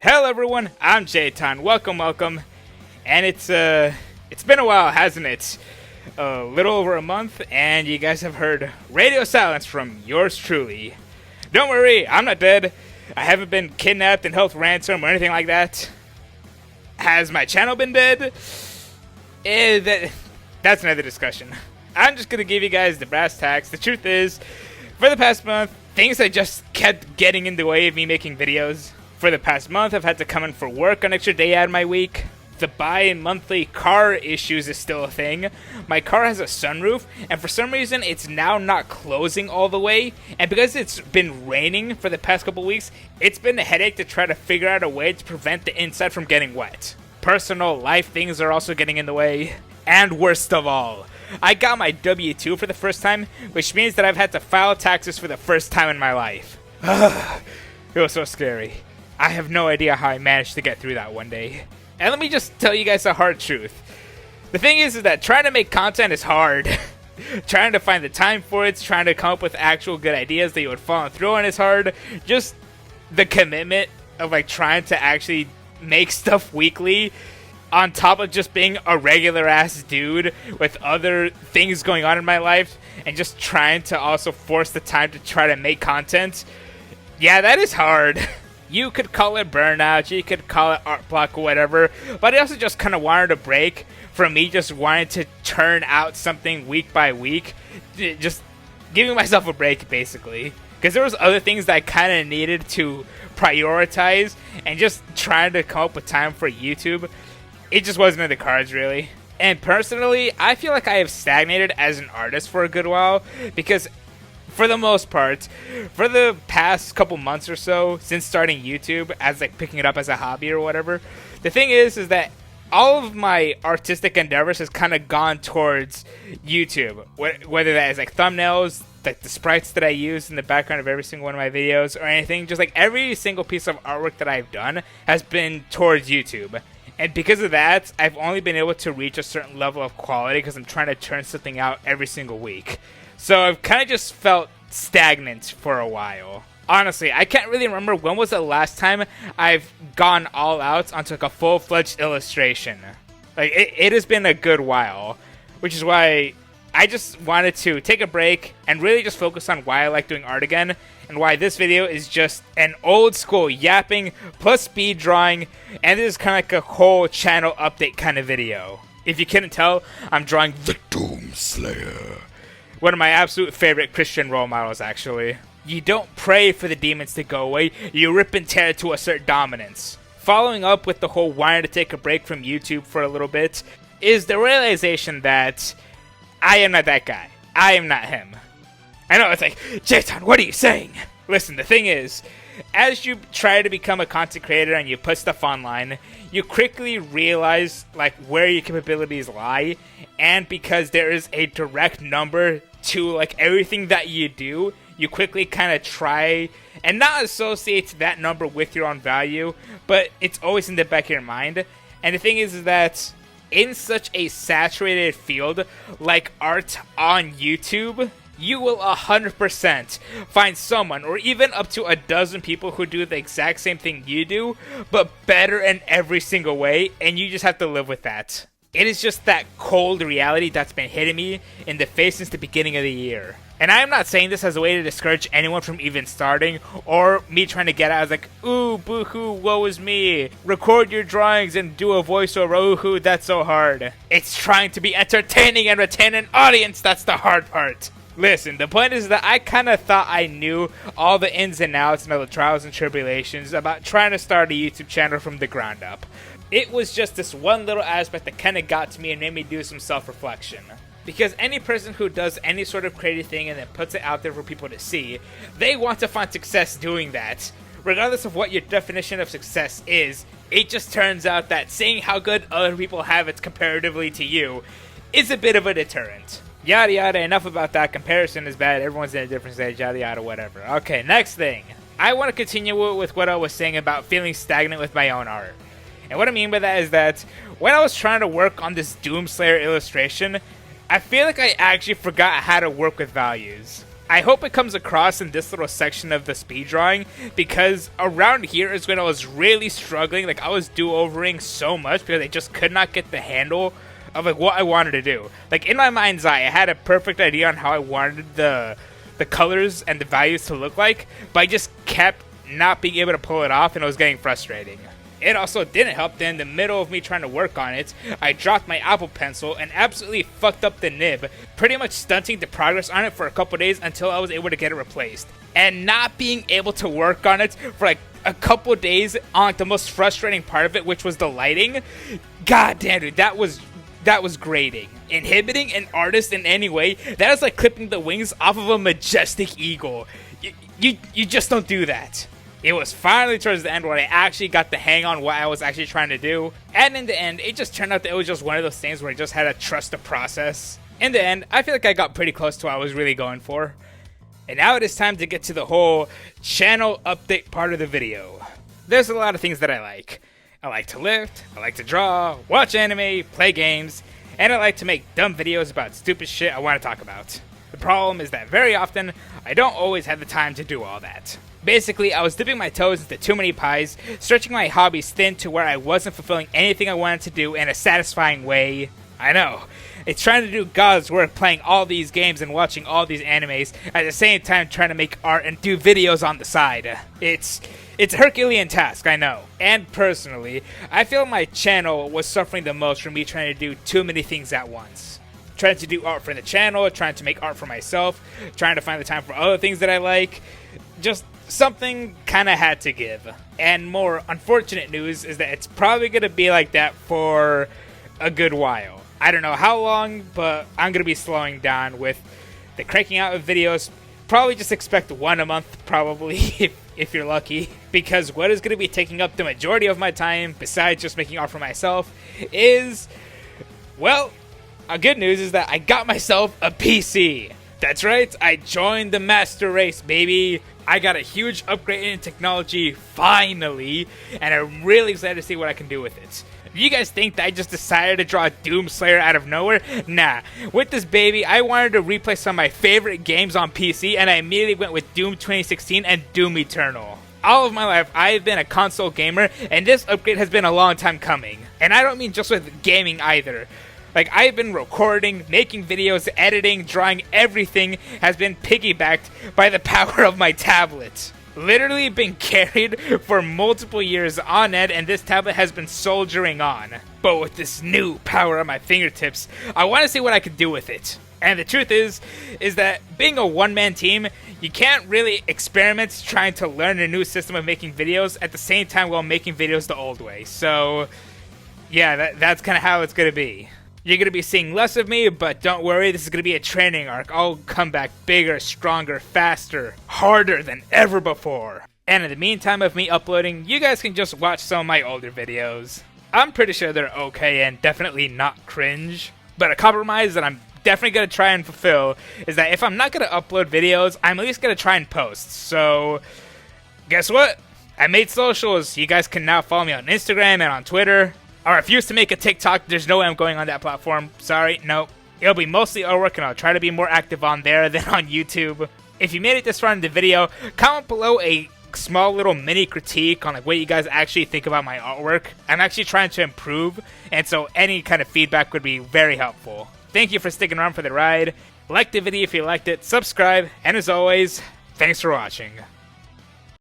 Hello everyone, I'm Jayton. Welcome. And it's been a while, hasn't it? A little over a month, and you guys have heard radio silence from yours truly. Don't worry, I'm not dead. I haven't been kidnapped and held ransom or anything like that. Has my channel been dead? That's another discussion. I'm just gonna give you guys the brass tacks. The truth is, for the past month, things that just kept getting in the way of me making videos. For the past month, I've had to come in for work an extra day out of my week. The bi-monthly car issues is still a thing. My car has a sunroof, and for some reason, it's now not closing all the way. And because it's been raining for the past couple weeks, it's been a headache to try to figure out a way to prevent the inside from getting wet. Personal life things are also getting in the way. And worst of all, I got my W-2 for the first time, which means that I've had to file taxes for the first time in my life. It was so scary. I have no idea how I managed to get through that one day. And let me just tell you guys the hard truth. The thing is that trying to make content is hard. Trying to find the time for it, trying to come up with actual good ideas that you would follow through on is hard. Just the commitment of trying to actually make stuff weekly on top of just being a regular ass dude with other things going on in my life and just trying to also force the time to try to make content. Yeah, that is hard. You could call it burnout, you could call it art block or whatever, but I also just kind of wanted a break from me just wanting to turn out something week by week. Just giving myself a break, basically. Because there was other things that I kind of needed to prioritize, and just trying to come up with time for YouTube, it just wasn't in the cards, really. And personally, I feel like I have stagnated as an artist for a good while, because for the most part, for the past couple months or so, since starting YouTube, as picking it up as a hobby or whatever, the thing is that all of my artistic endeavors has kind of gone towards YouTube. Whether that is thumbnails, the sprites that I use in the background of every single one of my videos, or anything, just every single piece of artwork that I've done has been towards YouTube. And because of that, I've only been able to reach a certain level of quality because I'm trying to turn something out every single week. So I've kind of just felt stagnant for a while. Honestly, I can't really remember when was the last time I've gone all out onto a full-fledged illustration. It has been a good while, which is why I just wanted to take a break and really just focus on why I like doing art again, and why this video is just an old school yapping plus speed drawing, and this is kind of a whole channel update kind of video. If you couldn't tell, I'm drawing the Doomslayer. One of my absolute favorite Christian role models, actually. You don't pray for the demons to go away, you rip and tear to assert dominance. Following up with the whole wanting to take a break from YouTube for a little bit is the realization that I am not that guy. I am not him. I know, it's Jayton, what are you saying? Listen, the thing is, as you try to become a content creator and you put stuff online, you quickly realize where your capabilities lie, and because there is a direct number to everything that you do, you quickly kind of try and not associate that number with your own value, but it's always in the back of your mind. And the thing is that in such a saturated field like art on YouTube, you will 100% find someone, or even up to a dozen people who do the exact same thing you do, but better in every single way, and you just have to live with that. It is just that cold reality that's been hitting me in the face since the beginning of the year. And I am not saying this as a way to discourage anyone from even starting, or me trying to get out as ooh, boo-hoo, woe is me. Record your drawings and do a voiceover, ooh-hoo, that's so hard. It's trying to be entertaining and retain an audience, that's the hard part. Listen, the point is that I kind of thought I knew all the ins and outs and all the trials and tribulations about trying to start a YouTube channel from the ground up. It was just this one little aspect that kind of got to me and made me do some self-reflection. Because any person who does any sort of creative thing and then puts it out there for people to see, they want to find success doing that. Regardless of what your definition of success is, it just turns out that seeing how good other people have it comparatively to you is a bit of a deterrent. Yada yada, enough about that. Comparison is bad, everyone's in a different stage, yada yada, whatever. Okay, next thing. I want to continue with what I was saying about feeling stagnant with my own art. And what I mean by that is that when I was trying to work on this Doomslayer illustration, I feel like I actually forgot how to work with values. I hope it comes across in this little section of the speed drawing, because around here is when I was really struggling. Like, I was do-overing so much because I just could not get the handle of like what I wanted to do. Like, in my mind's eye, I had a perfect idea on how I wanted the colors and the values to look like, but I just kept not being able to pull it off, and it was getting frustrating. It also didn't help that in the middle of me trying to work on it, I dropped my Apple Pencil and absolutely fucked up the nib, pretty much stunting the progress on it for a couple days until I was able to get it replaced. And not being able to work on it for like a couple days on like the most frustrating part of it, which was the lighting, god damn dude, that was grating. Inhibiting an artist in any way, that is like clipping the wings off of a majestic eagle. You just don't do that. It was finally towards the end where I actually got the hang on what I was actually trying to do. And in the end, it just turned out that it was just one of those things where I just had to trust the process. In the end, I feel like I got pretty close to what I was really going for. And now it is time to get to the whole channel update part of the video. There's a lot of things that I like. I like to lift, I like to draw, watch anime, play games, and I like to make dumb videos about stupid shit I want to talk about. The problem is that very often, I don't always have the time to do all that. Basically, I was dipping my toes into too many pies, stretching my hobbies thin to where I wasn't fulfilling anything I wanted to do in a satisfying way. I know. It's trying to do God's work playing all these games and watching all these animes, at the same time trying to make art and do videos on the side. It's a Herculean task, I know. And personally, I feel my channel was suffering the most from me trying to do too many things at once. Trying to do art for the channel, trying to make art for myself, trying to find the time for other things that I like. Just something kind of had to give. And more unfortunate news is that it's probably going to be like that for a good while. I don't know how long, but I'm going to be slowing down with the cranking out of videos. Probably just expect one a month, probably, if you're lucky. Because what is going to be taking up the majority of my time, besides just making art for myself, is, well, good news is that I got myself a PC. That's right, I joined the master race, baby. I got a huge upgrade in technology, finally, and I'm really excited to see what I can do with it. You guys think that I just decided to draw Doomslayer out of nowhere? Nah. With this baby, I wanted to replay some of my favorite games on PC, and I immediately went with Doom 2016 and Doom Eternal. All of my life, I've been a console gamer, and this upgrade has been a long time coming. And I don't mean just with gaming either. Like, I've been recording, making videos, editing, drawing, everything has been piggybacked by the power of my tablet. Literally been carried for multiple years on end, and this tablet has been soldiering on. But with this new power at my fingertips, I want to see what I can do with it. And the truth is that being a one-man team, you can't really experiment trying to learn a new system of making videos at the same time while making videos the old way. So, yeah, that's kind of how it's going to be. You're going to be seeing less of me, but don't worry, this is going to be a training arc. I'll come back bigger, stronger, faster, harder than ever before. And in the meantime of me uploading, you guys can just watch some of my older videos. I'm pretty sure they're okay and definitely not cringe. But a compromise that I'm definitely going to try and fulfill is that if I'm not going to upload videos, I'm at least going to try and post. So, guess what? I made socials. You guys can now follow me on Instagram and on Twitter. I refuse to make a TikTok. There's no way I'm going on that platform. Sorry, nope. It'll be mostly artwork, and I'll try to be more active on there than on YouTube. If you made it this far in the video, comment below a small little mini critique on like what you guys actually think about my artwork. I'm actually trying to improve, and so any kind of feedback would be very helpful. Thank you for sticking around for the ride. Like the video if you liked it, subscribe, and as always, thanks for watching.